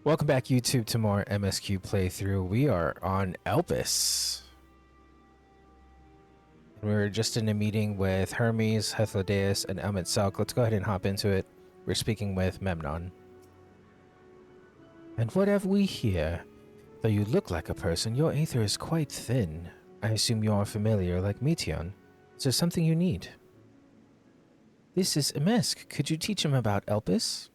Welcome back, YouTube, to more MSQ playthrough. We are on Elpis. We're just in a meeting with Hermes, Hethlodeus, and Elmitselk. Let's go ahead and hop into it. We're speaking with Memnon. And what have we here? Though you look like a person, your aether is quite thin. I assume you are familiar like Meteon. Is there something you need? This is MSQ. Could you teach him about Elpis?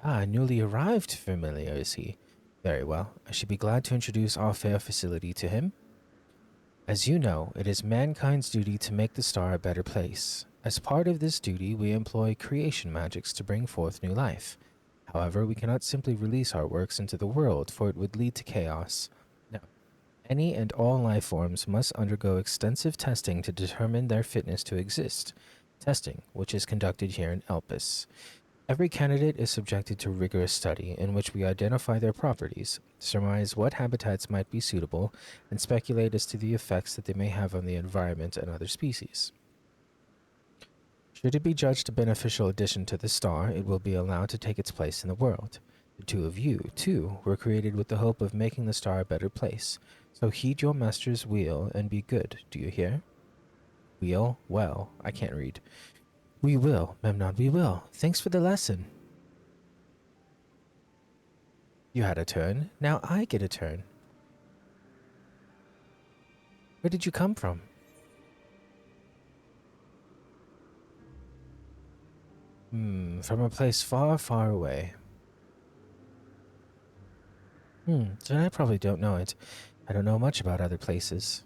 Ah, newly arrived familiar, is he? Very well. I should be glad to introduce our fair facility to him. As you know, it is mankind's duty to make the star a better place. As part of this duty, we employ creation magics to bring forth new life. However, we cannot simply release our works into the world, for it would lead to chaos. No. Any and all life forms must undergo extensive testing to determine their fitness to exist. Testing, which is conducted here in Elpis. Every candidate is subjected to rigorous study in which we identify their properties, surmise what habitats might be suitable, and speculate as to the effects that they may have on the environment and other species. Should it be judged a beneficial addition to the star, it will be allowed to take its place in the world. The two of you, too, were created with the hope of making the star a better place, so heed your master's will and be good, do you hear? Wheel? Well, I can't read. We will, Memnon, we will. Thanks for the lesson. You had a turn. Now I get a turn. Where did you come from? From a place far, far away. Then I probably don't know it. I don't know much about other places.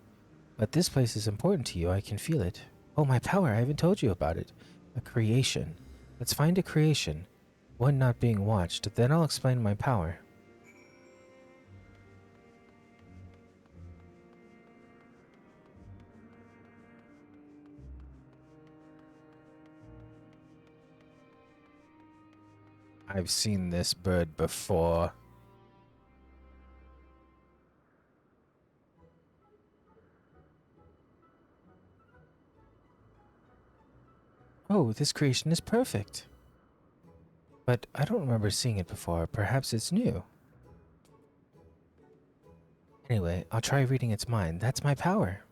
But this place is important to you, I can feel it. Oh, my power, I haven't told you about it. A creation. Let's find a creation. One not being watched, then I'll explain my power. I've seen this bird before. Oh, this creation is perfect. But I don't remember seeing it before. Perhaps it's new. Anyway, I'll try reading its mind. That's my power.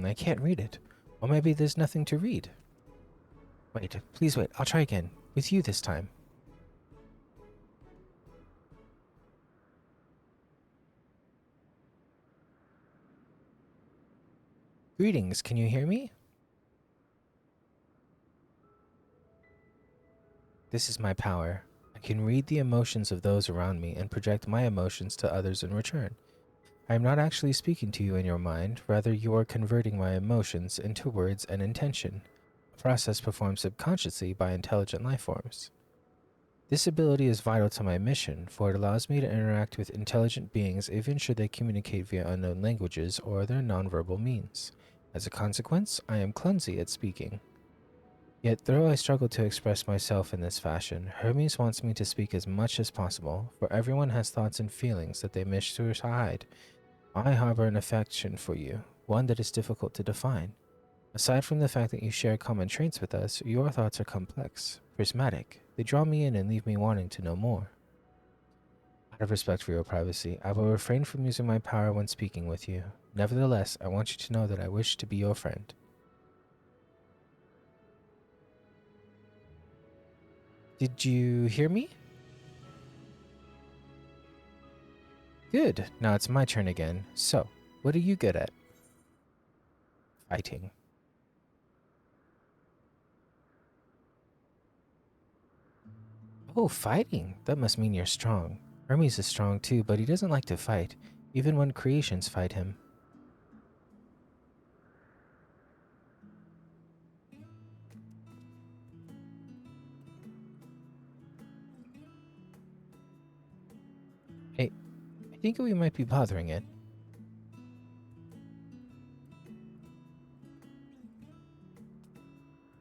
I can't read it. Or maybe there's nothing to read. Wait, please wait. I'll try again. With you this time. Greetings, can you hear me? This is my power. I can read the emotions of those around me and project my emotions to others in return. I am not actually speaking to you in your mind, rather you are converting my emotions into words and intention, a process performed subconsciously by intelligent life forms. This ability is vital to my mission, for it allows me to interact with intelligent beings even should they communicate via unknown languages or other nonverbal means. As a consequence, I am clumsy at speaking. Yet, though I struggle to express myself in this fashion, Hermes wants me to speak as much as possible, for everyone has thoughts and feelings that they wish to hide. I harbor an affection for you, one that is difficult to define. Aside from the fact that you share common traits with us, your thoughts are complex, prismatic. They draw me in and leave me wanting to know more. Out of respect for your privacy, I will refrain from using my power when speaking with you. Nevertheless, I want you to know that I wish to be your friend. Did you hear me? Good. Now it's my turn again. So, what are you good at? Fighting. Oh, fighting. That must mean you're strong. Hermes is strong too, but he doesn't like to fight, even when creations fight him. Hey, I think we might be bothering it.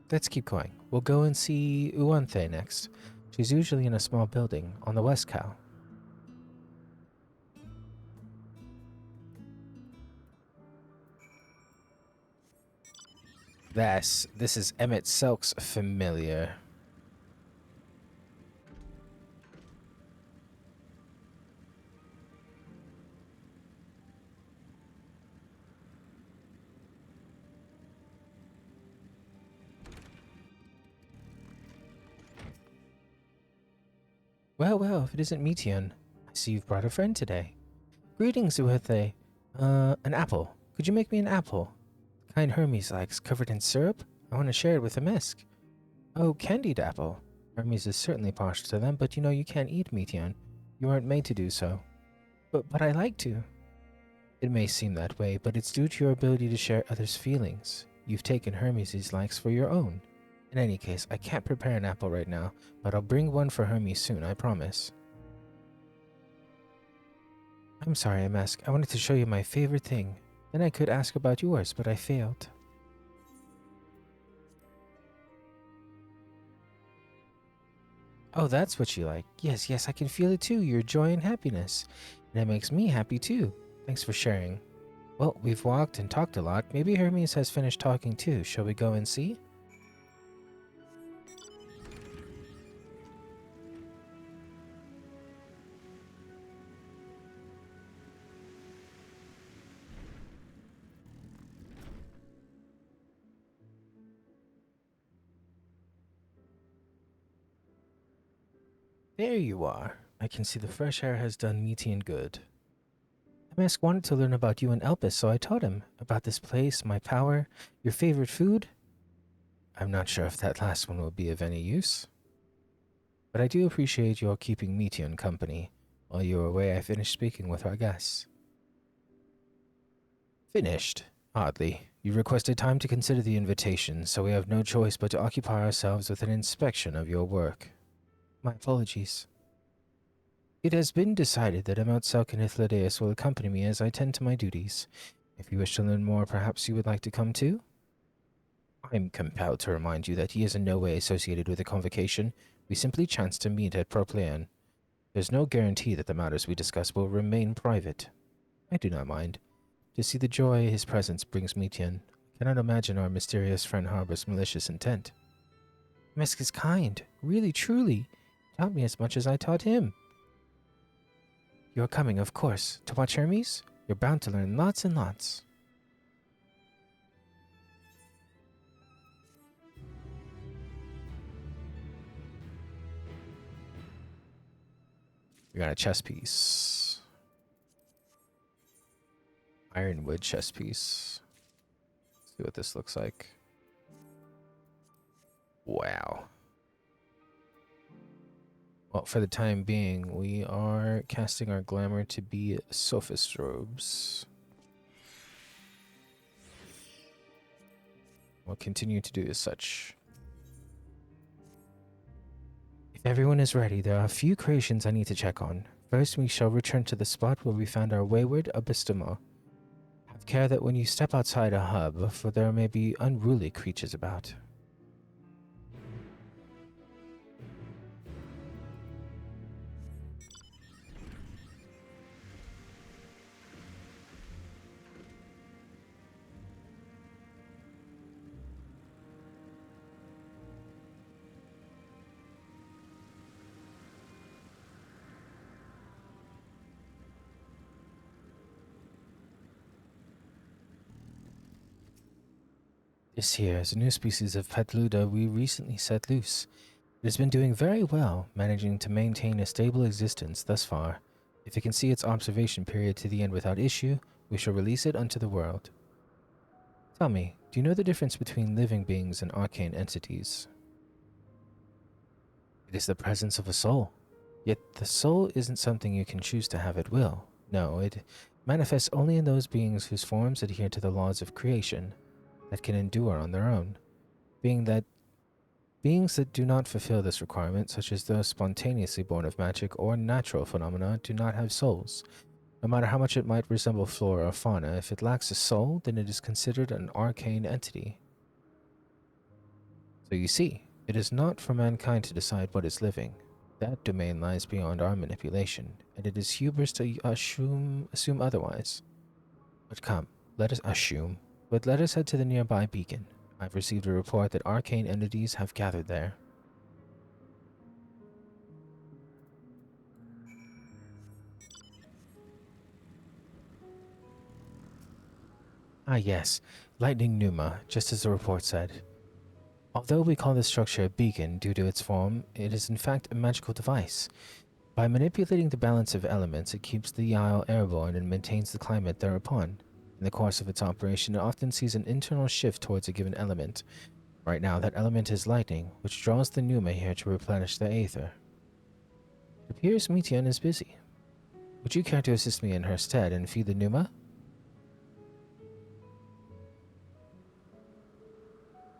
Let's keep going. We'll go and see Uanthe next. She's usually in a small building on the West Cow. This is Emmett Selk's familiar. Well, if it isn't Meteon. I see you've brought a friend today. Greetings, Uathe. An apple. Could you make me an apple? The kind Hermes likes, covered in syrup? I want to share it with MSQ. Oh, candied apple. Hermes is certainly partial to them, but you know you can't eat Meteon. You aren't made to do so. But I like to. It may seem that way, but it's due to your ability to share others' feelings. You've taken Hermes' likes for your own. In any case, I can't prepare an apple right now, but I'll bring one for Hermes soon, I promise. I'm sorry, MSQ. I wanted to show you my favorite thing. Then I could ask about yours, but I failed. Oh, that's what you like. Yes, I can feel it too, your joy and happiness. And it makes me happy too. Thanks for sharing. Well, we've walked and talked a lot. Maybe Hermes has finished talking too. Shall we go and see? There you are. I can see the fresh air has done Metean good. MSQ wanted to learn about you and Elpis, so I taught him about this place, my power, your favorite food. I'm not sure if that last one will be of any use. But I do appreciate your keeping Meteon company. While you were away, I finished speaking with our guests. Finished? Oddly. You requested time to consider the invitation, so we have no choice but to occupy ourselves with an inspection of your work. My apologies. It has been decided that Emot Selk and Ithlodeus will accompany me as I tend to my duties. If you wish to learn more, perhaps you would like to come too? I'm compelled to remind you that he is in no way associated with the convocation. We simply chanced to meet at Proplean. There's no guarantee that the matters we discuss will remain private. I do not mind. To see the joy his presence brings Meteon, I cannot imagine our mysterious friend harbors malicious intent. MSQ is kind, really, truly. Taught me as much as I taught him. You're coming, of course, to watch Hermes? You're bound to learn lots and lots. We got a chess piece. Ironwood chess piece. Let's see what this looks like. Wow. Well, for the time being, we are casting our glamour to be sophist robes. We'll continue to do as such. If everyone is ready, there are a few creations I need to check on. First, we shall return to the spot where we found our wayward Abystomo. Have care that when you step outside a hub, for there may be unruly creatures about. This here is a new species of Petluda we recently set loose. It has been doing very well, managing to maintain a stable existence thus far. If it can see its observation period to the end without issue, we shall release it unto the world. Tell me, do you know the difference between living beings and arcane entities? It is the presence of a soul. Yet the soul isn't something you can choose to have at will. No, it manifests only in those beings whose forms adhere to the laws of creation, that can endure on their own. Beings that do not fulfill this requirement, such as those spontaneously born of magic or natural phenomena, do not have souls. No matter how much it might resemble flora or fauna, if it lacks a soul, then it is considered an arcane entity. So you see, it is not for mankind to decide what is living. That domain lies beyond our manipulation, and it is hubris to assume otherwise. But come, let us assume. But let us head to the nearby beacon. I've received a report that arcane entities have gathered there. Ah yes, lightning pneuma, just as the report said. Although we call this structure a beacon due to its form, it is in fact a magical device. By manipulating the balance of elements, it keeps the Isle airborne and maintains the climate thereupon. In the course of its operation, it often sees an internal shift towards a given element. Right now, that element is lightning, which draws the pneuma here to replenish the Aether. It appears Meteon is busy. Would you care to assist me in her stead and feed the pneuma?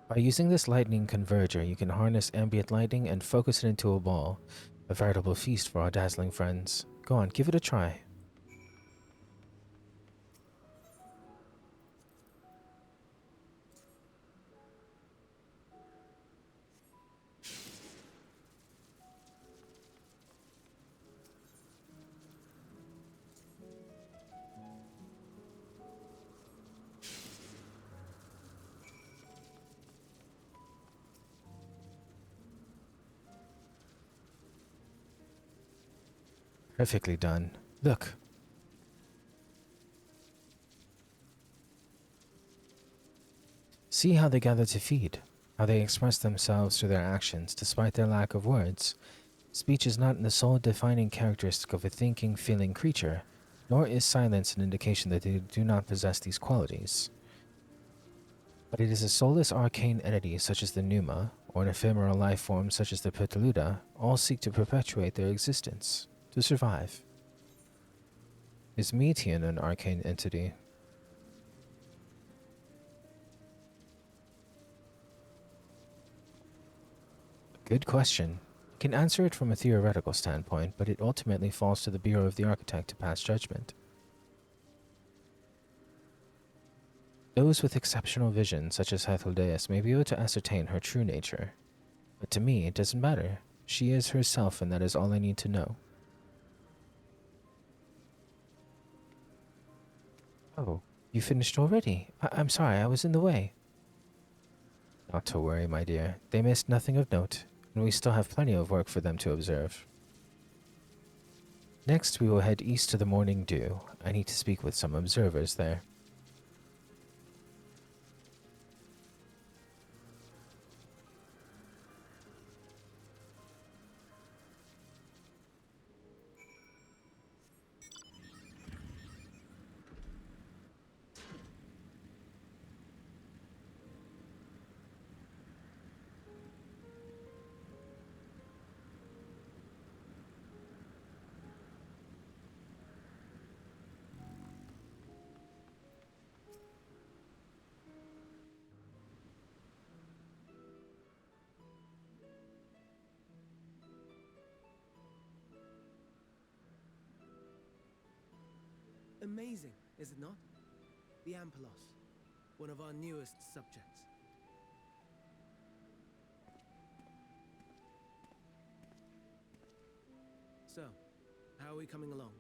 By using this lightning converger, you can harness ambient lighting and focus it into a ball. A veritable feast for our dazzling friends. Go on, give it a try. Perfectly done. Look. See how they gather to feed, how they express themselves through their actions despite their lack of words. Speech is not the sole defining characteristic of a thinking, feeling creature, nor is silence an indication that they do not possess these qualities. But it is a soulless arcane entity such as the Pneuma, or an ephemeral life form such as the Pertaluda, all seek to perpetuate their existence, to survive. Is Meteon an arcane entity? Good question. I can answer it from a theoretical standpoint, but it ultimately falls to the Bureau of the Architect to pass judgment. Those with exceptional vision, such as Hythlodaeus, may be able to ascertain her true nature. But to me, it doesn't matter. She is herself, and that is all I need to know. Oh, you finished already? I'm sorry, I was in the way. Not to worry, my dear. They missed nothing of note, and we still have plenty of work for them to observe. Next, we will head east to the Morning Dew. I need to speak with some observers there. Amazing, is it not? The Ampelos, one of our newest subjects. So, how are we coming along?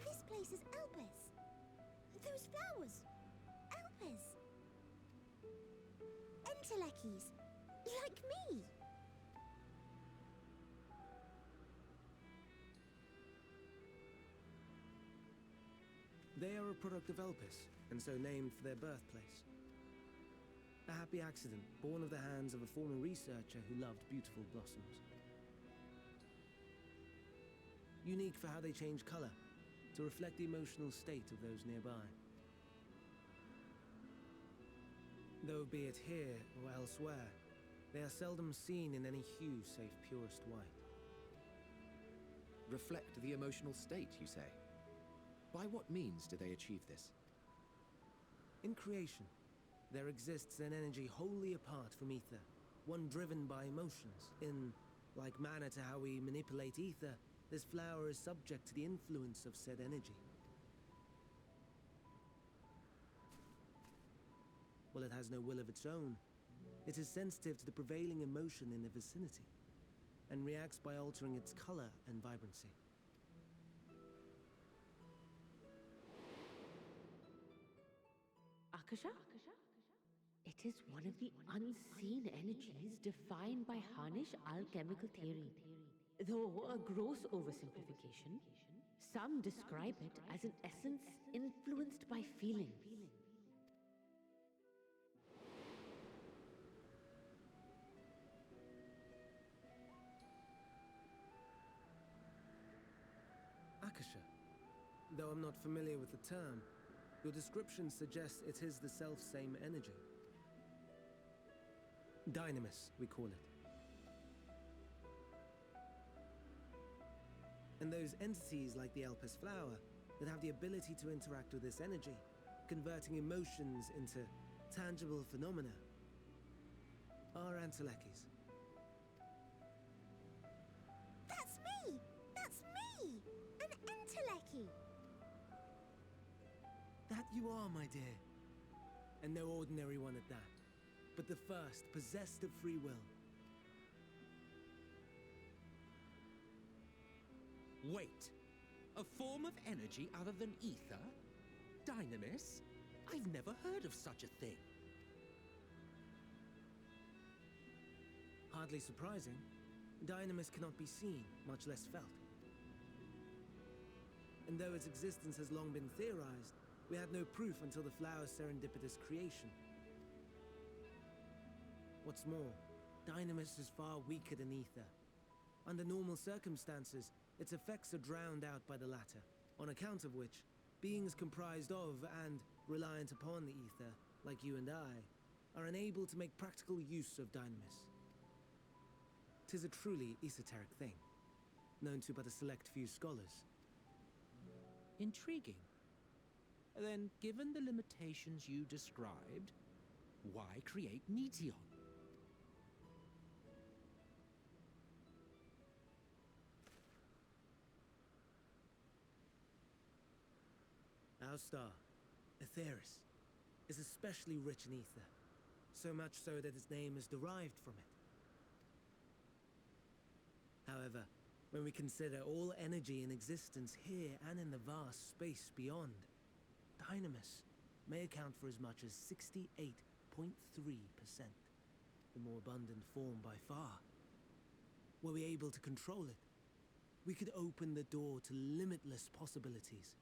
This place is Elpis. Those flowers. Elpis. Entelekis. Like me. They are a product of Elpis, and so named for their birthplace. A happy accident, born of the hands of a former researcher who loved beautiful blossoms. Unique for how they change color, to reflect the emotional state of those nearby. Though be it here or elsewhere, they are seldom seen in any hue save purest white. Reflect the emotional state, you say? By what means do they achieve this? In creation, there exists an energy wholly apart from ether, one driven by emotions. In like manner to how we manipulate ether, this flower is subject to the influence of said energy. While it has no will of its own, it is sensitive to the prevailing emotion in the vicinity, and reacts by altering its color and vibrancy. Akasha? It is one of the unseen energies defined by Harnish alchemical theory. Though a gross oversimplification, some describe it as an essence influenced by feeling. Akasha. Though I'm not familiar with the term, your description suggests it is the self-same energy. Dynamis, we call it. And those entities like the Elpis flower that have the ability to interact with this energy, converting emotions into tangible phenomena, are Antelekis. That's me! That's me! An Enteleki! That you are, my dear. And no ordinary one at that, but the first possessed of free will. Wait, a form of energy other than ether? Dynamis? I've never heard of such a thing. Hardly surprising. Dynamis cannot be seen, much less felt. And though its existence has long been theorized, we had no proof until the flower's serendipitous creation. What's more, Dynamis is far weaker than ether. Under normal circumstances, its effects are drowned out by the latter, on account of which, beings comprised of and reliant upon the ether, like you and I, are unable to make practical use of Dynamis. 'Tis a truly esoteric thing, known to but a select few scholars. Intriguing. Then, given the limitations you described, why create Meteon? Our star, Aetheris, is especially rich in ether, so much so that its name is derived from it. However, when we consider all energy in existence here and in the vast space beyond, Dynamis may account for as much as 68.3%, the more abundant form by far. Were we able to control it, we could open the door to limitless possibilities.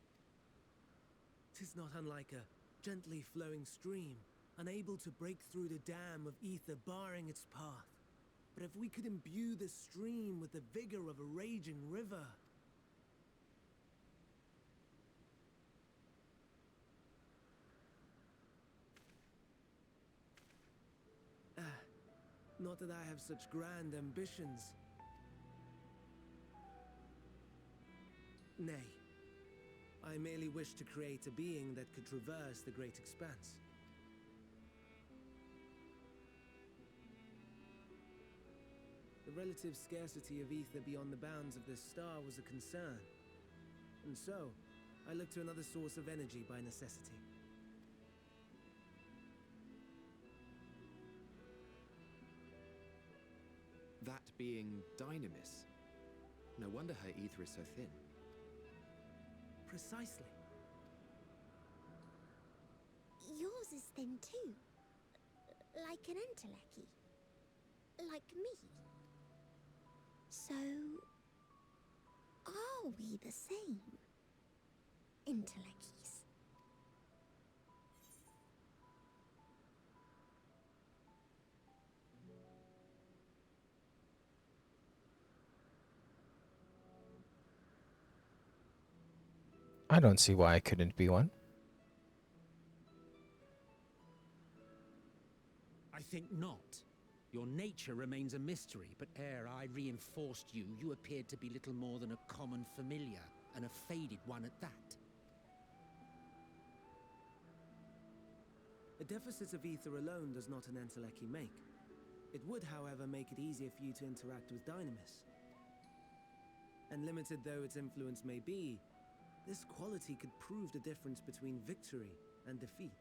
'Tis not unlike a gently flowing stream, unable to break through the dam of ether barring its path. But if we could imbue the stream with the vigor of a raging river... Not that I have such grand ambitions. Nay. I merely wish to create a being that could traverse the great expanse. The relative scarcity of ether beyond the bounds of this star was a concern. And so, I looked to another source of energy by necessity. That being Dynamis. No wonder her ether is so thin. Precisely. Yours is thin too. Like an Enteleki. Like me. So... are we the same? Entelekis. I don't see why I couldn't be one. I think not. Your nature remains a mystery, but ere I reinforced you, you appeared to be little more than a common familiar, and a faded one at that. A deficit of ether alone does not an Enteleki make. It would, however, make it easier for you to interact with Dynamis. And limited though its influence may be, this quality could prove the difference between victory and defeat.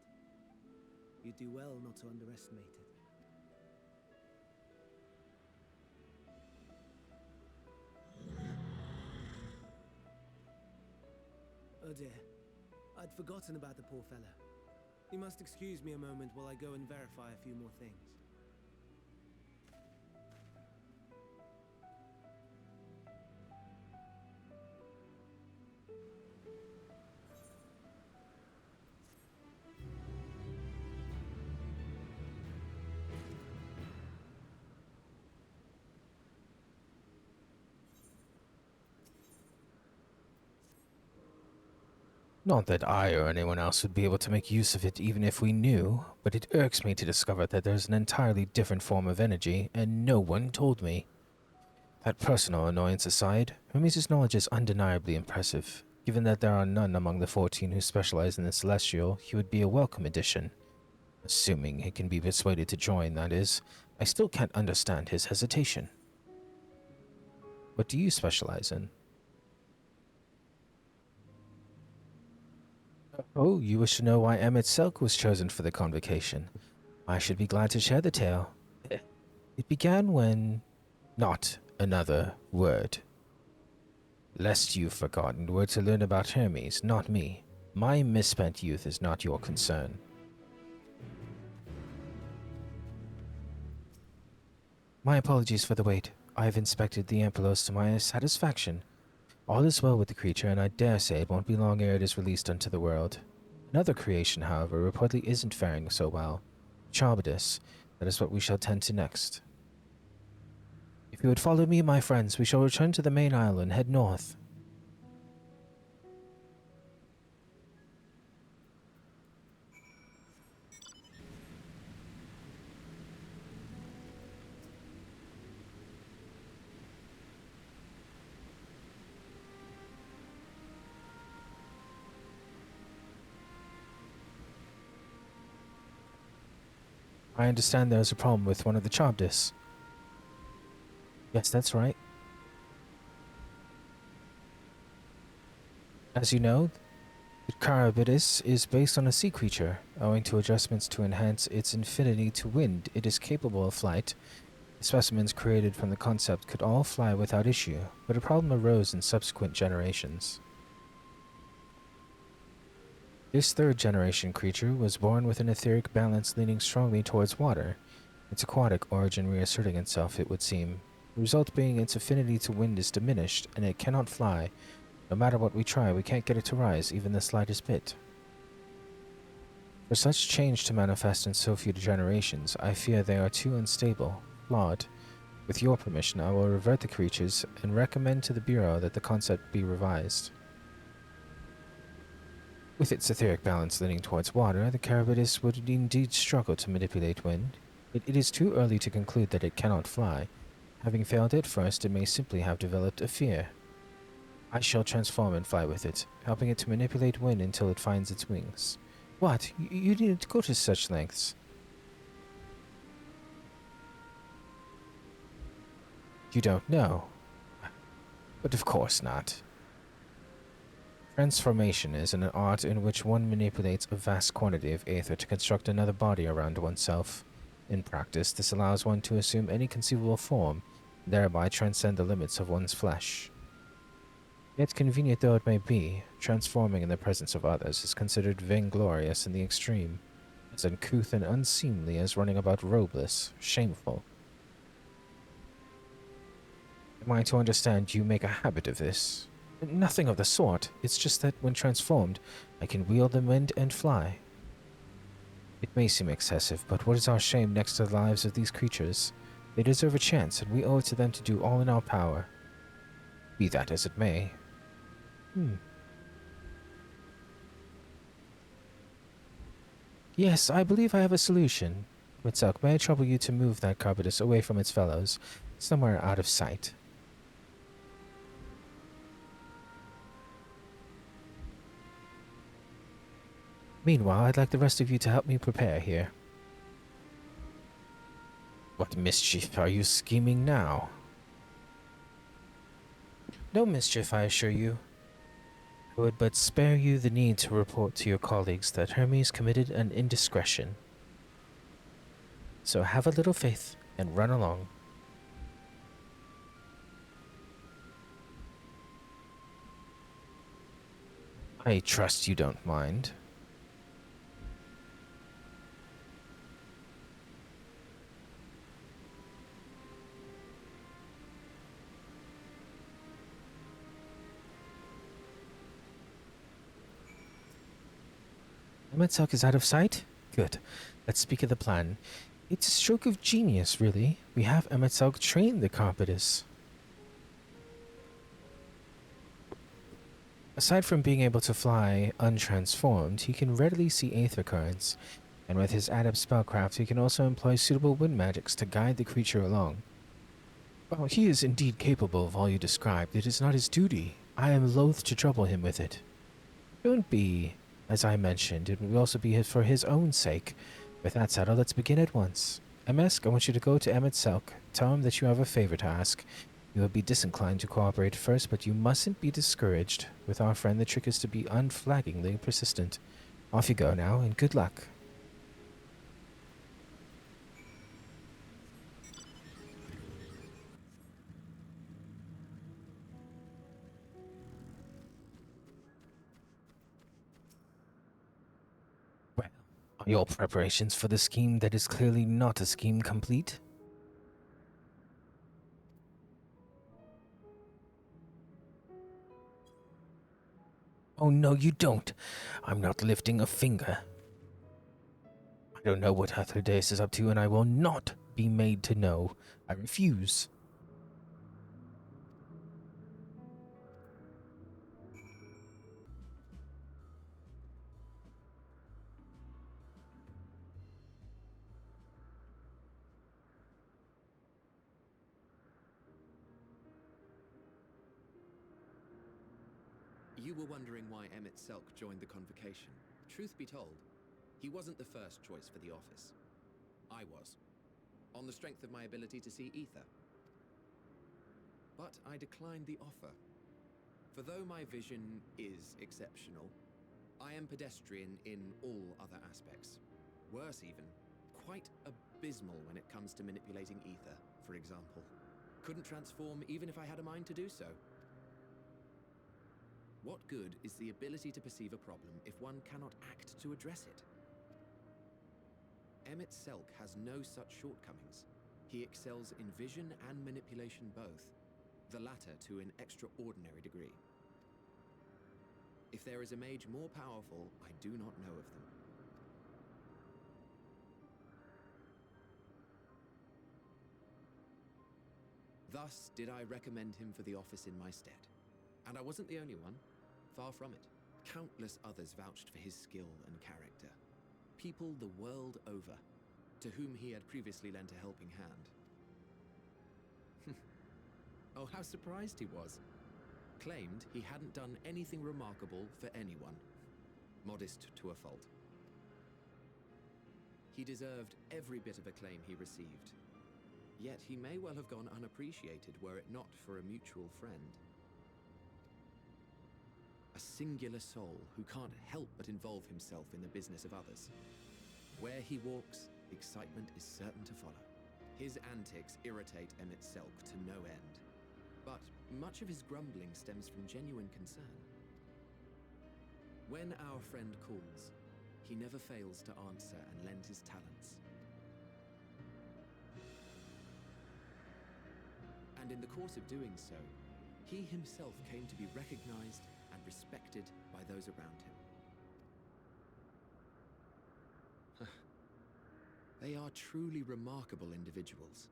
You do well not to underestimate it. Oh dear, I'd forgotten about the poor fella. You must excuse me a moment while I go and verify a few more things. Not that I or anyone else would be able to make use of it even if we knew, but it irks me to discover that there's an entirely different form of energy, and no one told me. That personal annoyance aside, Hermes' knowledge is undeniably impressive. Given that there are none among the 14 who specialize in the Celestial, he would be a welcome addition. Assuming he can be persuaded to join, that is. I still can't understand his hesitation. What do you specialize in? Oh, you wish to know why Emmett Selk was chosen for the convocation. I should be glad to share the tale. It began when... Not another word. Lest you've forgotten, were to learn about Hermes, not me. My misspent youth is not your concern. My apologies for the wait. I have inspected the Ampelos to my satisfaction. All is well with the creature, and I dare say it won't be long ere it is released unto the world. Another creation, however, reportedly isn't faring so well. Charbidus. That is what we shall tend to next. If you would follow me, my friends, we shall return to the main isle and head north. I understand there is a problem with one of the Charbdis. Yes, that's right. As you know, the Carabidis is based on a sea creature. Owing to adjustments to enhance its affinity to wind, it is capable of flight. The specimens created from the concept could all fly without issue, but a problem arose in subsequent generations. This third-generation creature was born with an etheric balance leaning strongly towards water, its aquatic origin reasserting itself, it would seem. The result being its affinity to wind is diminished, and it cannot fly. No matter what we try, we can't get it to rise, even the slightest bit. For such change to manifest in so few generations, I fear they are too unstable, flawed. With your permission, I will revert the creatures and recommend to the Bureau that the concept be revised. With its etheric balance leaning towards water, the Carabidis would indeed struggle to manipulate wind. It is too early to conclude that it cannot fly. Having failed at first, it may simply have developed a fear. I shall transform and fly with it, helping it to manipulate wind until it finds its wings. What? You needn't go to such lengths. You don't know. But of course not. Transformation is an art in which one manipulates a vast quantity of Aether to construct another body around oneself. In practice, this allows one to assume any conceivable form, thereby transcend the limits of one's flesh. Yet convenient though it may be, transforming in the presence of others is considered vainglorious in the extreme, as uncouth and unseemly as running about robeless, shameful. Am I to understand you make a habit of this? Nothing of the sort. It's just that when transformed, I can wield the wind and fly. It may seem excessive, but what is our shame next to the lives of these creatures? They deserve a chance, and we owe it to them to do all in our power. Be that as it may. Yes, I believe I have a solution. Mitselk, may I trouble you to move that carpetus away from its fellows, somewhere out of sight? Meanwhile, I'd like the rest of you to help me prepare here. What mischief are you scheming now? No mischief, I assure you. I would but spare you the need to report to your colleagues that Hermes committed an indiscretion. So have a little faith and run along. I trust you don't mind. Metzelk is out of sight? Good. Let's speak of the plan. It's a stroke of genius, really. We have Emetzelk train the Carpetus. Aside from being able to fly untransformed, he can readily see Aether currents, and with his adept spellcraft, he can also employ suitable wind magics to guide the creature along. While he is indeed capable of all you described, it is not his duty. I am loath to trouble him with it. Don't be, as I mentioned, it will also be for his own sake. With that settled, let's begin at once. MSQ, I want you to go to Emetzelk. Tell him that you have a favor to ask. You will be disinclined to cooperate first, but you mustn't be discouraged. With our friend, the trick is to be unflaggingly persistent. Off you go now, and good luck. Well, are your preparations for the scheme that is clearly not a scheme complete? Oh, no, you don't. I'm not lifting a finger. I don't know what Aether is up to, and I will not be made to know. I refuse. You were wondering why Emmett Selk joined the convocation. Truth be told, he wasn't the first choice for the office. I was, on the strength of my ability to see Aether. But I declined the offer. For though my vision is exceptional, I am pedestrian in all other aspects. Worse even, quite abysmal when it comes to manipulating Aether, for example. Couldn't transform even if I had a mind to do so. What good is the ability to perceive a problem if one cannot act to address it? Emmett Selk has no such shortcomings. He excels in vision and manipulation both, the latter to an extraordinary degree. If there is a mage more powerful, I do not know of them. Thus did I recommend him for the office in my stead. And I wasn't the only one. Far from it. Countless others vouched for his skill and character. People the world over, to whom he had previously lent a helping hand. Oh, how surprised he was. Claimed he hadn't done anything remarkable for anyone. Modest to a fault. He deserved every bit of acclaim he received. Yet he may well have gone unappreciated were it not for a mutual friend. A singular soul who can't help but involve himself in the business of others. Where he walks, excitement is certain to follow. His antics irritate Emmett Selk to no end. But much of his grumbling stems from genuine concern. When our friend calls, he never fails to answer and lend his talents. And in the course of doing so, he himself came to be recognized and respected by those around him. They are truly remarkable individuals,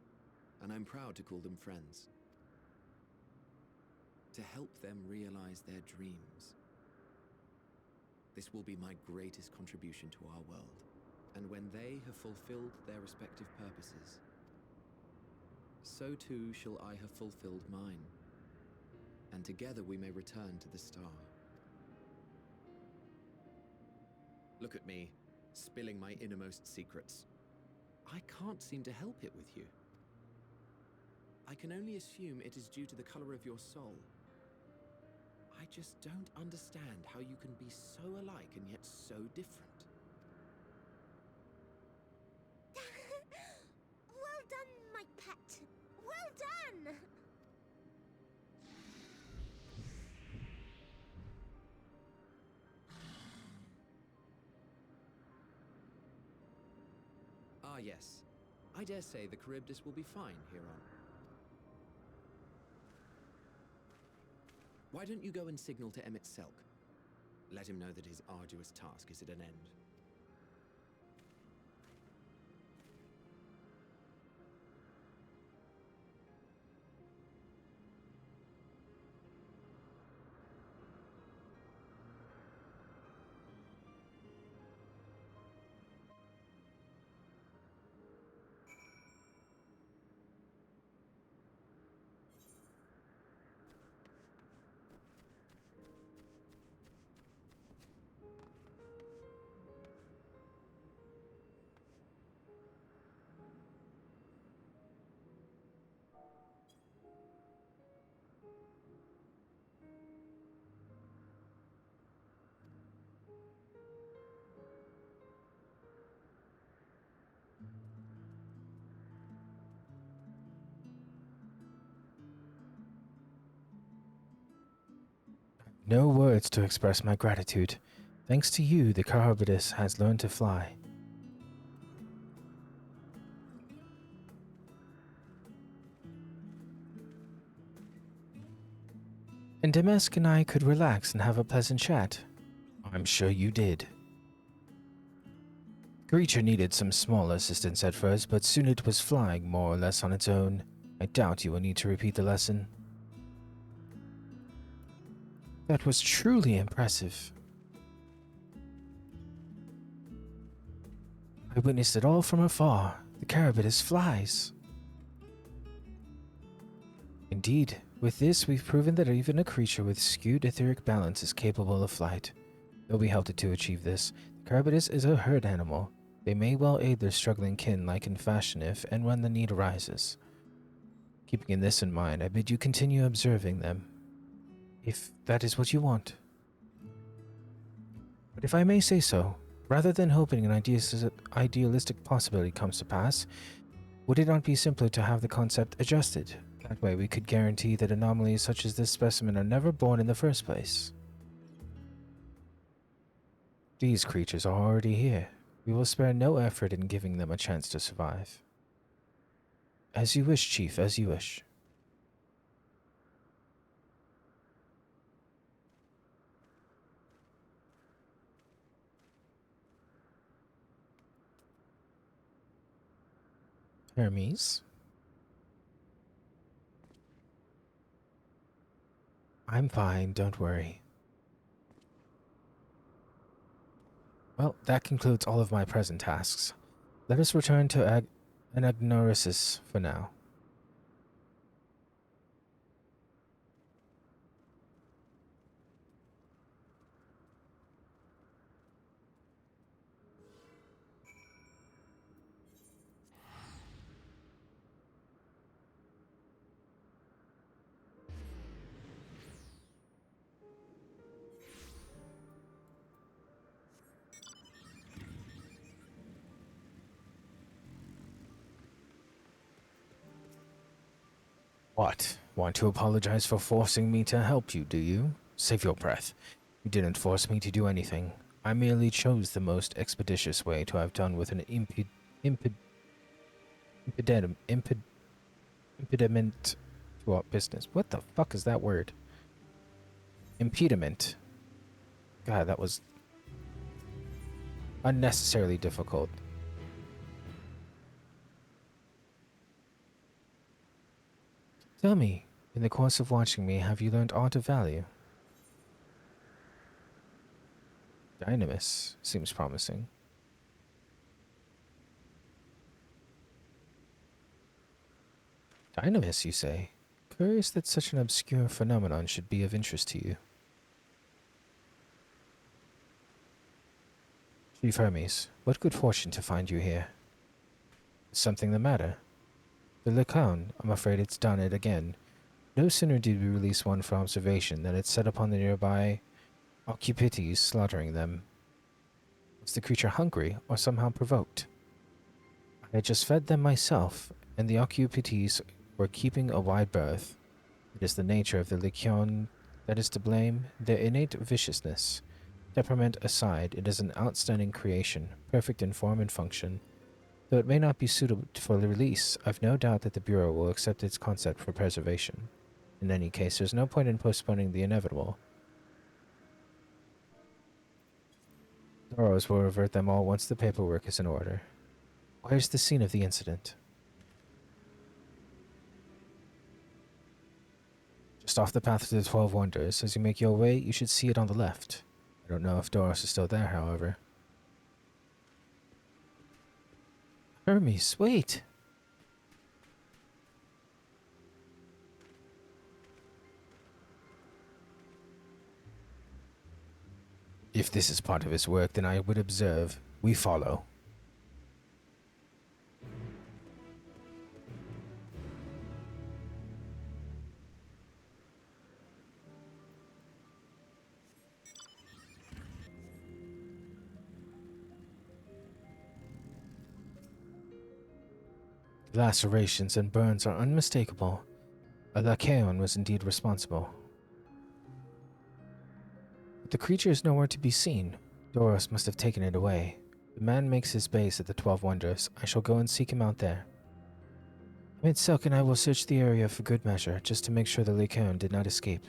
and I'm proud to call them friends. To help them realize their dreams. This will be my greatest contribution to our world. And when they have fulfilled their respective purposes, so too shall I have fulfilled mine, and together we may return to the star. Look at me, spilling my innermost secrets. I can't seem to help it with you. I can only assume it is due to the color of your soul. I just don't understand how you can be so alike and yet so different. Well done, my pet. Well done! Ah, yes. I dare say the Charybdis will be fine here on. Why don't you go and signal to Emmett Selk? Let him know that his arduous task is at an end. No words to express my gratitude. Thanks to you, the Charybdis has learned to fly. And MSQ and I could relax and have a pleasant chat. I'm sure you did. Creature needed some small assistance at first, but soon it was flying more or less on its own. I doubt you will need to repeat the lesson. That was truly impressive. I witnessed it all from afar. The Charybdis flies. Indeed, with this we've proven that even a creature with skewed etheric balance is capable of flight. Though we helped it to achieve this, the Charybdis is a herd animal. They may well aid their struggling kin like in fashion if and when the need arises. Keeping this in mind, I bid you continue observing them, if that is what you want. But if I may say so, rather than hoping an idealistic possibility comes to pass, would it not be simpler to have the concept adjusted? That way we could guarantee that anomalies such as this specimen are never born in the first place. These creatures are already here. We will spare no effort in giving them a chance to survive. As you wish, Chief, as you wish. Hermes? I'm fine, don't worry. Well, that concludes all of my present tasks. Let us return to Anagnorisis for now. What? Want to apologize for forcing me to help you, do you? Save your breath. You didn't force me to do anything. I merely chose the most expeditious way to have done with an impediment to our business. What the fuck is that word? Impediment. God, that was unnecessarily difficult. Tell me, in the course of watching me, have you learned aught of value? Dynamis seems promising. Dynamis, you say? Curious that such an obscure phenomenon should be of interest to you. Chief Hermes, what good fortune to find you here. Is something the matter? The Lacan, I'm afraid it's done it again. No sooner did we release one for observation than it set upon the nearby occupities, slaughtering them. Was the creature hungry or somehow provoked? I had just fed them myself, and the occupities were keeping a wide berth. It is the nature of the Lycion that is to blame, their innate viciousness. Temperament aside, it is an outstanding creation, perfect in form and function. Though it may not be suitable for release, I've no doubt that the Bureau will accept its concept for preservation. In any case, there's no point in postponing the inevitable. Doros will revert them all once the paperwork is in order. Where's the scene of the incident? Just off the path to the 12 Wonders. As you make your way, you should see it on the left. I don't know if Doros is still there, however. Hermes, wait! If this is part of his work, then I would observe. We follow. Lacerations and burns are unmistakable. A Lachaeon was indeed responsible. But the creature is nowhere to be seen. Doros must have taken it away. The man makes his base at the 12 Wonders. I shall go and seek him out there. Silk and I will search the area for good measure, just to make sure the Lachaeon did not escape.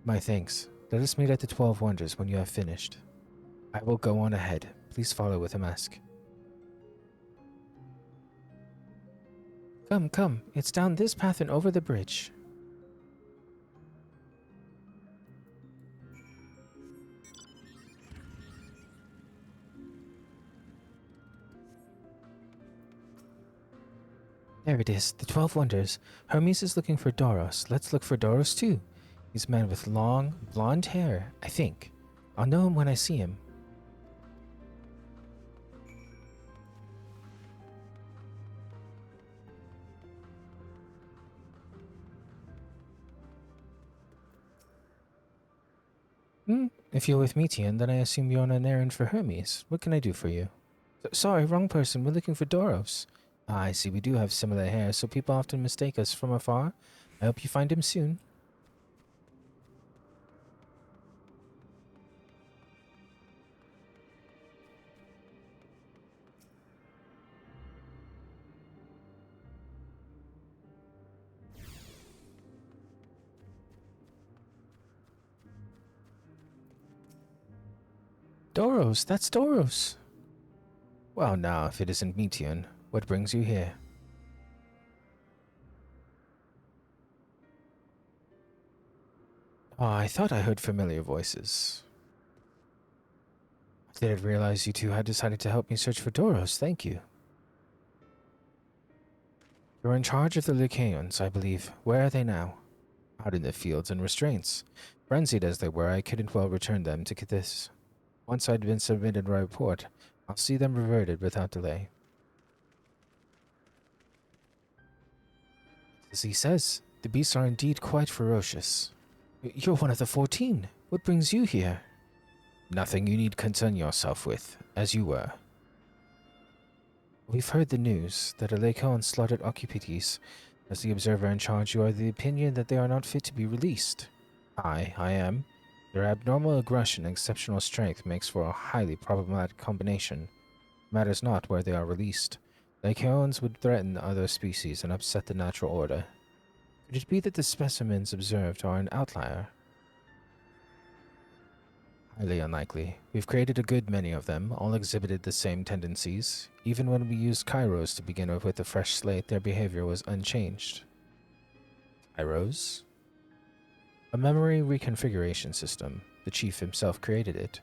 My thanks. Let us meet at the 12 Wonders when you have finished. I will go on ahead. Please follow with a mask. Come, come. It's down this path and over the bridge. There it is, the 12 Wonders. Hermes is looking for Doros. Let's look for Doros too. He's a man with long, blonde hair, I think. I'll know him when I see him. If you're with Metian, then I assume you're on an errand for Hermes. What can I do for you? Sorry, wrong person. We're looking for Doros. Ah, I see. We do have similar hair, so people often mistake us from afar. I hope you find him soon. Doros, that's Doros. Well, now, if it isn't Metian, what brings you here? Oh, I thought I heard familiar voices. I didn't realize you two had decided to help me search for Doros. Thank you. You're in charge of the Lycaeans, I believe. Where are they now? Out in the fields and restraints. Frenzied as they were, I couldn't well return them to Cthis. Once I'd been submitted a report, I'll see them reverted without delay. As he says, the beasts are indeed quite ferocious. You're one of the 14. What brings you here? Nothing you need concern yourself with, as you were. We've heard the news that a Lacan slaughtered occupities. As the observer in charge, you are of the opinion that they are not fit to be released. I am. Their abnormal aggression and exceptional strength makes for a highly problematic combination. Matters not where they are released. Lycaons would threaten other species and upset the natural order. Could it be that the specimens observed are an outlier? Highly unlikely. We've created a good many of them, all exhibited the same tendencies. Even when we used Kairos to begin with a fresh slate, their behavior was unchanged. Kairos? A memory reconfiguration system. The chief himself created it.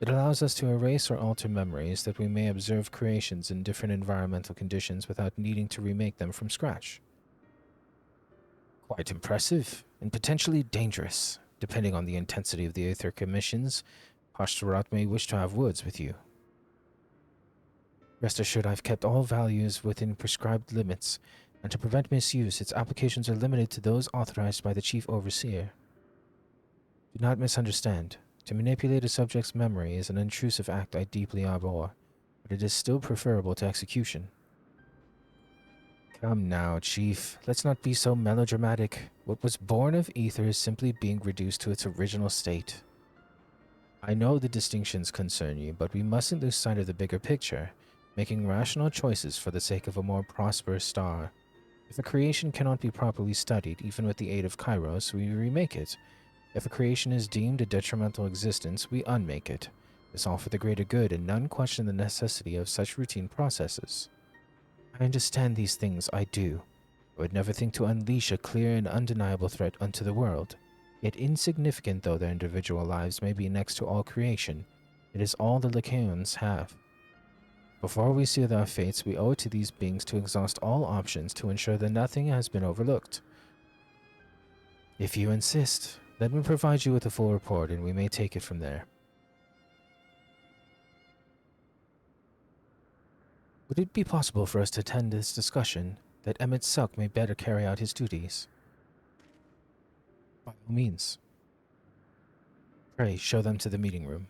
It allows us to erase or alter memories that we may observe creations in different environmental conditions without needing to remake them from scratch. Quite impressive, and potentially dangerous, depending on the intensity of the Aether commissions. Pashtarat may wish to have words with you. Rest assured I've kept all values within prescribed limits, and to prevent misuse, its applications are limited to those authorized by the Chief Overseer. Do not misunderstand. To manipulate a subject's memory is an intrusive act I deeply abhor, but it is still preferable to execution. Come now, Chief. Let's not be so melodramatic. What was born of Aether is simply being reduced to its original state. I know the distinctions concern you, but we mustn't lose sight of the bigger picture, making rational choices for the sake of a more prosperous star. If a creation cannot be properly studied, even with the aid of Kairos, we remake it. If a creation is deemed a detrimental existence, we unmake it. This all for the greater good, and none question the necessity of such routine processes. I understand these things, I do. I would never think to unleash a clear and undeniable threat unto the world. Yet insignificant though their individual lives may be next to all creation, it is all the Lycaons have. Before we seal our fates, we owe it to these beings to exhaust all options to ensure that nothing has been overlooked. If you insist, let me provide you with a full report and we may take it from there. Would it be possible for us to attend this discussion, that Emmett Suck may better carry out his duties? By all means. Pray, show them to the meeting room.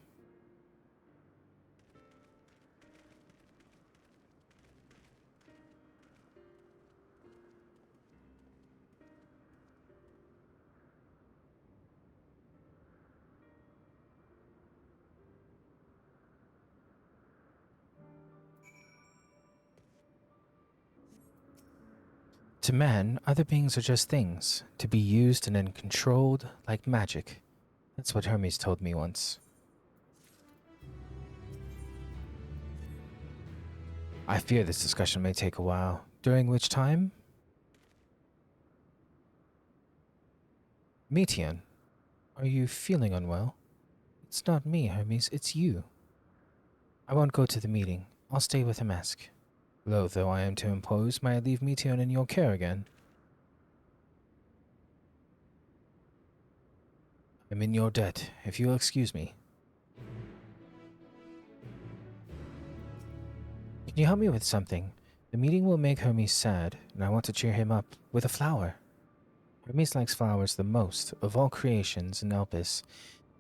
To man, other beings are just things, to be used and then controlled like magic. That's what Hermes told me once. I fear this discussion may take a while, during which time... Meteon, are you feeling unwell? It's not me, Hermes, it's you. I won't go to the meeting. I'll stay with MSQ. Loath though I am to impose, may I leave Meteon in your care again? I'm in your debt, if you'll excuse me. Can you help me with something? The meeting will make Hermes sad, and I want to cheer him up with a flower. Hermes likes flowers the most of all creations in Elpis.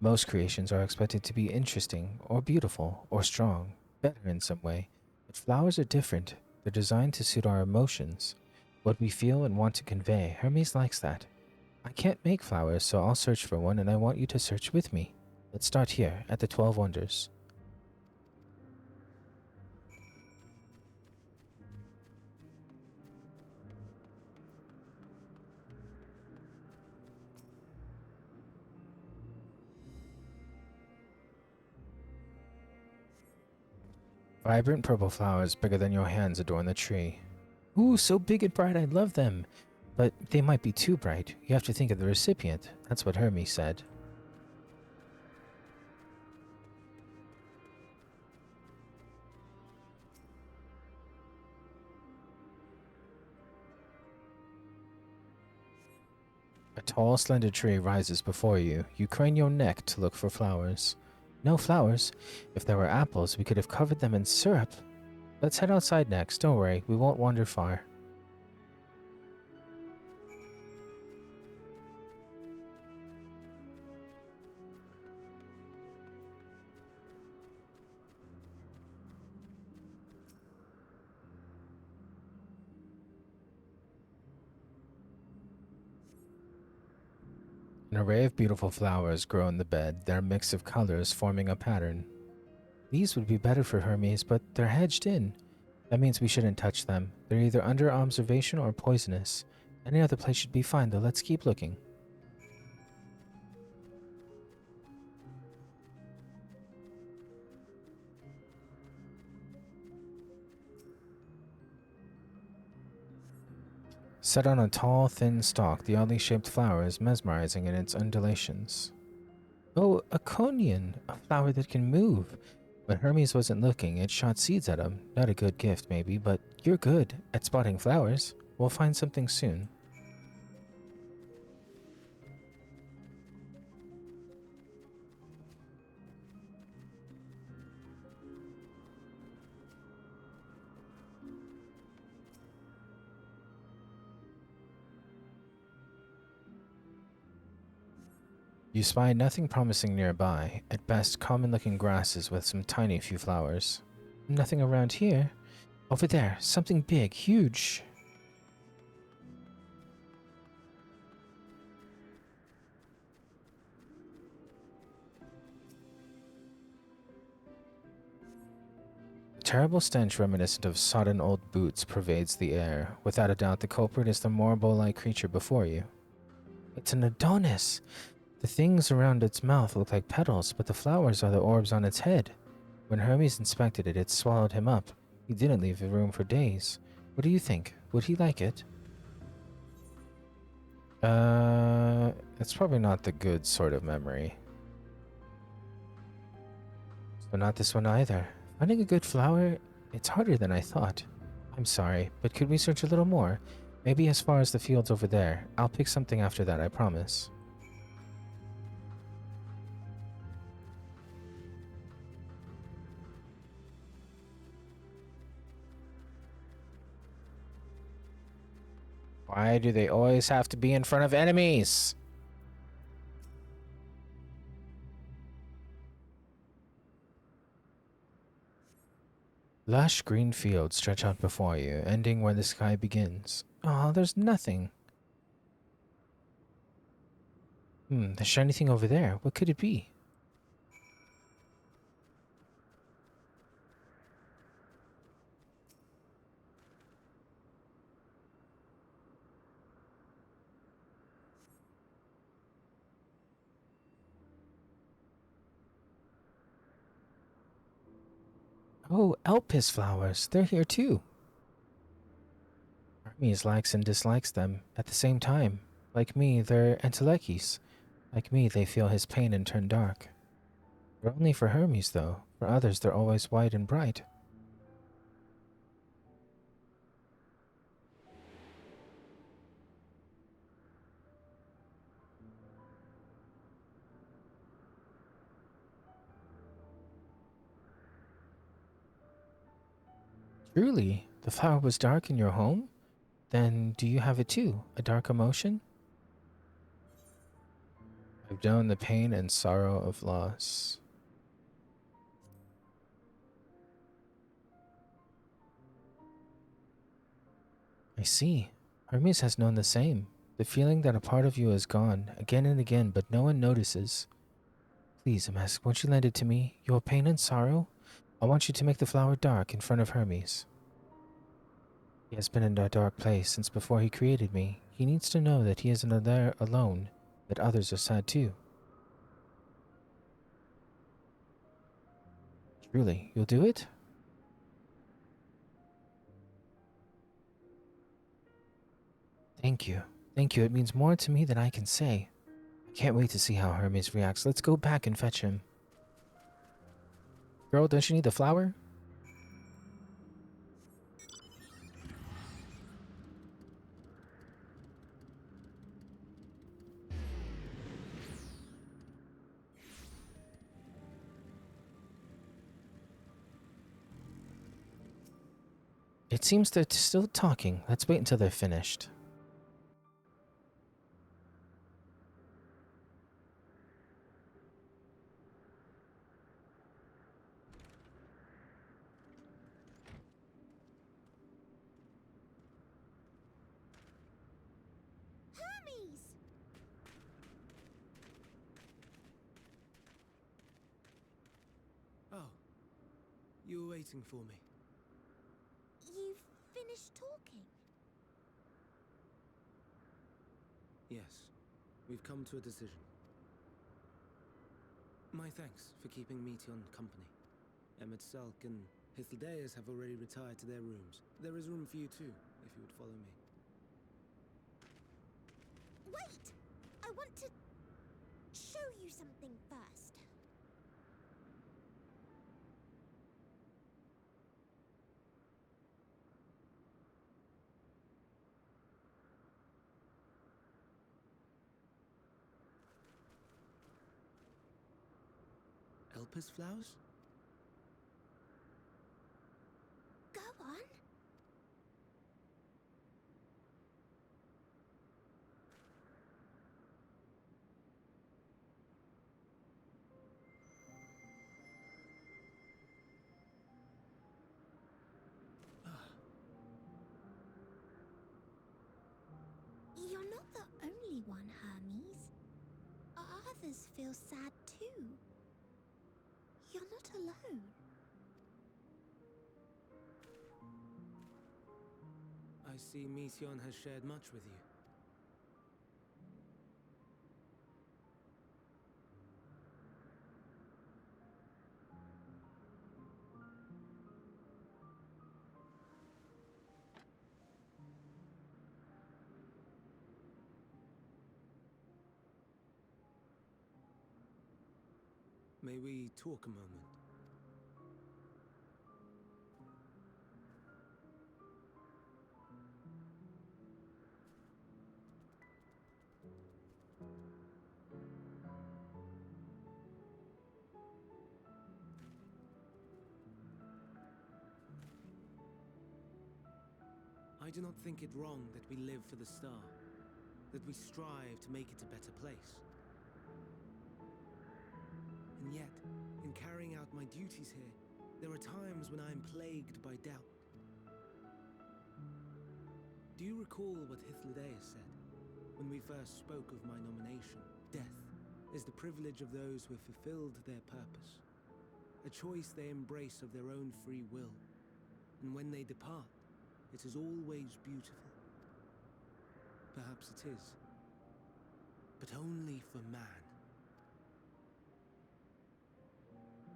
Most creations are expected to be interesting, or beautiful, or strong, better in some way. But flowers are different. They're designed to suit our emotions, what we feel and want to convey. Hermes likes that. I can't make flowers, so I'll search for one, and I want you to search with me. Let's start here, at the 12 Wonders. Vibrant purple flowers bigger than your hands adorn the tree. Ooh, so big and bright, I love them. But they might be too bright. You have to think of the recipient. That's what Hermes said. A tall, slender tree rises before you. You crane your neck to look for flowers. No flowers. If there were apples, we could have covered them in syrup. Let's head outside next. Don't worry, we won't wander far. An array of beautiful flowers grow in the bed, their mix of colors forming a pattern. These would be better for Hermes, but they're hedged in. That means we shouldn't touch them. They're either under observation or poisonous. Any other place should be fine, though. Let's keep looking. Set on a tall, thin stalk, the oddly shaped flower is mesmerizing in its undulations. Oh, a conian, a flower that can move. When Hermes wasn't looking, it shot seeds at him. Not a good gift, maybe, but you're good at spotting flowers. We'll find something soon. You spy nothing promising nearby, at best common-looking grasses with some tiny few flowers. Nothing around here. Over there, something big, huge. A terrible stench reminiscent of sodden old boots pervades the air. Without a doubt, the culprit is the marble-like creature before you. It's an Adonis! The things around its mouth look like petals, but the flowers are the orbs on its head. When Hermes inspected it, it swallowed him up. He didn't leave the room for days. What do you think? Would he like it? It's probably not the good sort of memory. So not this one either. Finding a good flower, it's harder than I thought. I'm sorry, but could we search a little more? Maybe as far as the fields over there. I'll pick something after that, I promise. Why do they always have to be in front of enemies? Lush green fields stretch out before you, ending where the sky begins. Oh, there's nothing. The shiny thing over there. What could it be? Oh, Elpis flowers. They're here too. Hermes likes and dislikes them at the same time. Like me, they're entelekis. Like me, they feel his pain and turn dark. They're only for Hermes, though. For others, they're always white and bright. Truly, the flower was dark in your home? Then do you have it too? A dark emotion? I've known the pain and sorrow of loss. I see. Hermes has known the same. The feeling that a part of you is gone, again and again, but no one notices. Please, Amask, won't you lend it to me? Your pain and sorrow? I want you to make the flower dark in front of Hermes. He has been in a dark place since before he created me. He needs to know that he isn't there alone, that others are sad too. Truly, you'll do it? Thank you. Thank you. It means more to me than I can say. I can't wait to see how Hermes reacts. Let's go back and fetch him. Girl, don't you need the flower? It seems they're still talking. Let's wait until they're finished. Hermes! Oh, you were waiting for me. You've finished talking? Yes, we've come to a decision. My thanks for keeping Meteon company. Emmett Salk and Hythlodaeus have already retired to their rooms. There is room for you too, if you would follow me. Wait! I want to show you something first. Elpis flowers? Go on. You're not the only one, Hermes. Others feel sad too. You're not alone. I see Mission has shared much with you. May we talk a moment? I do not think it wrong that we live for the star, that we strive to make it a better place. And yet, in carrying out my duties here, there are times when I am plagued by doubt. Do you recall what Hythlodaeus said when we first spoke of my nomination? Death is the privilege of those who have fulfilled their purpose, a choice they embrace of their own free will, and when they depart, it is always beautiful. Perhaps it is, but only for man.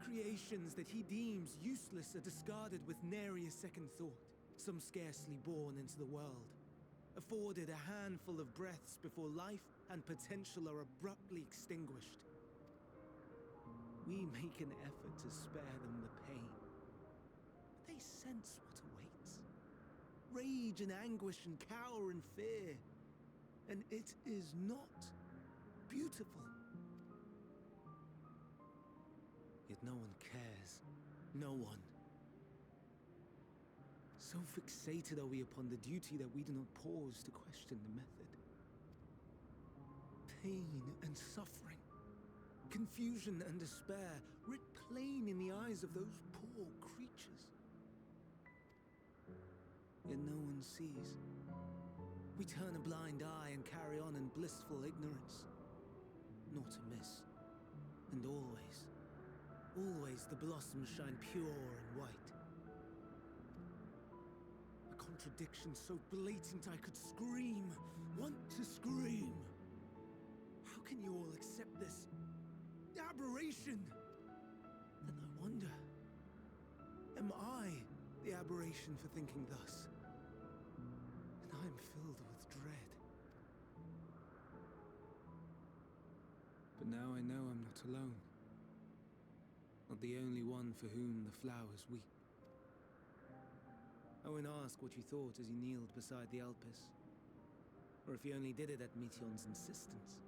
Creations that he deems useless are discarded with nary a second thought, some scarcely born into the world, afforded a handful of breaths before life and potential are abruptly extinguished. We make an effort to spare them the pain, but they sense what awaits. Rage and anguish and cower and fear, and it is not beautiful. Yet no one cares. No one. So fixated are we upon the duty that we do not pause to question the method. Pain and suffering, confusion and despair, writ plain in the eyes of those poor creatures. Yet no one sees. We turn a blind eye and carry on in blissful ignorance. Not amiss. And always, always the blossoms shine pure and white. A contradiction so blatant I could scream, want to scream. How can you all accept this aberration? And I wonder, am I the aberration for thinking thus? And I'm filled with dread. But now I know I'm not alone. Not the only one for whom the flowers weep. I won't ask what you thought as you kneeled beside the Elpis, or if you only did it at Metion's insistence.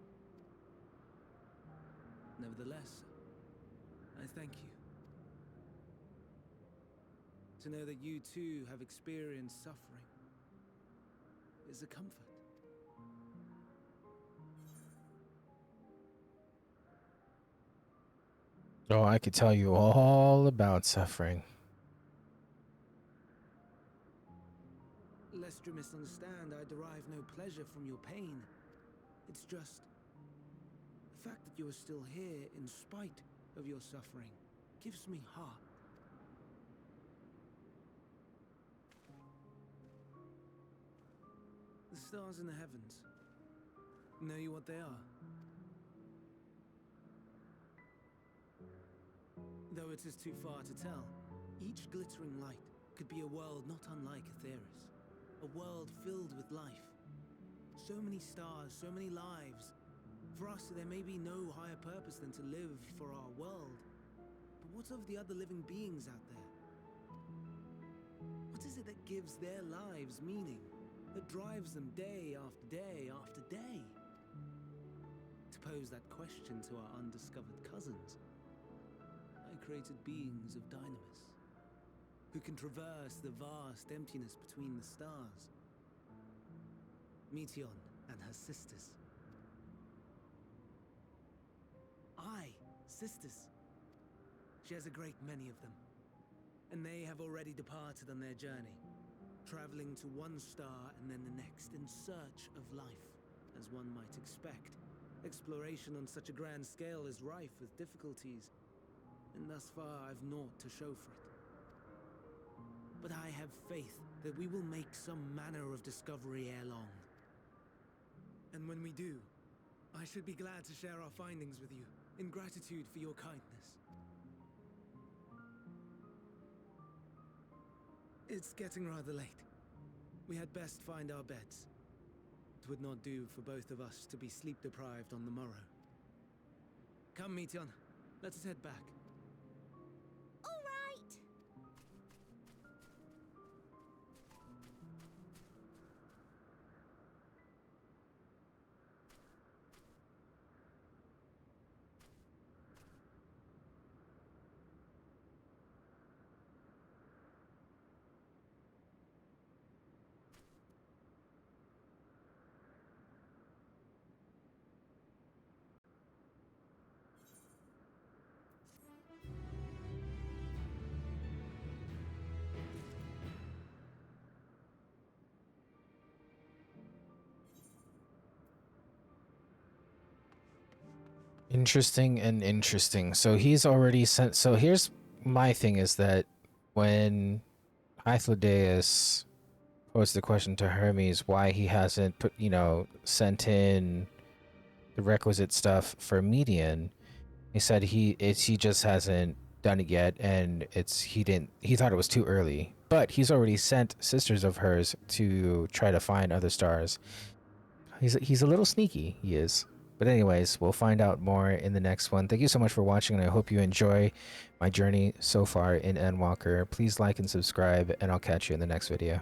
Nevertheless, I thank you. To know that you too have experienced suffering is a comfort. Oh, I could tell you all about suffering. Lest you misunderstand, I derive no pleasure from your pain. It's just the fact that you are still here in spite of your suffering gives me heart. The stars in the heavens, know you what they are? Though it is too far to tell, each glittering light could be a world not unlike Aether's. A world filled with life. So many stars, so many lives. For us, there may be no higher purpose than to live for our world. But what of the other living beings out there? What is it that gives their lives meaning? That drives them day after day after day? To pose that question to our undiscovered cousins, I created beings of Dynamis, who can traverse the vast emptiness between the stars. Meteion and her sisters. Sisters. She has a great many of them, and they have already departed on their journey, traveling to one star and then the next in search of life, as one might expect. Exploration on such a grand scale is rife with difficulties, and thus far I've naught to show for it. But I have faith that we will make some manner of discovery ere long. And when we do, I should be glad to share our findings with you, in gratitude for your kindness. It's getting rather late. We had best find our beds. It would not do for both of us to be sleep-deprived on the morrow. Come, Meteion. Let us head back. All right. Interesting and interesting. So he's already sent. So here's my thing: is that when Hythlodaeus posed the question to Hermes why he hasn't put, sent in the requisite stuff for Median, he said he just hasn't done it yet, and he thought it was too early. But he's already sent sisters of hers to try to find other stars. He's a little sneaky, he is. But anyways, we'll find out more in the next one. Thank you so much for watching, and I hope you enjoy my journey so far in Endwalker. Please like and subscribe, and I'll catch you in the next video.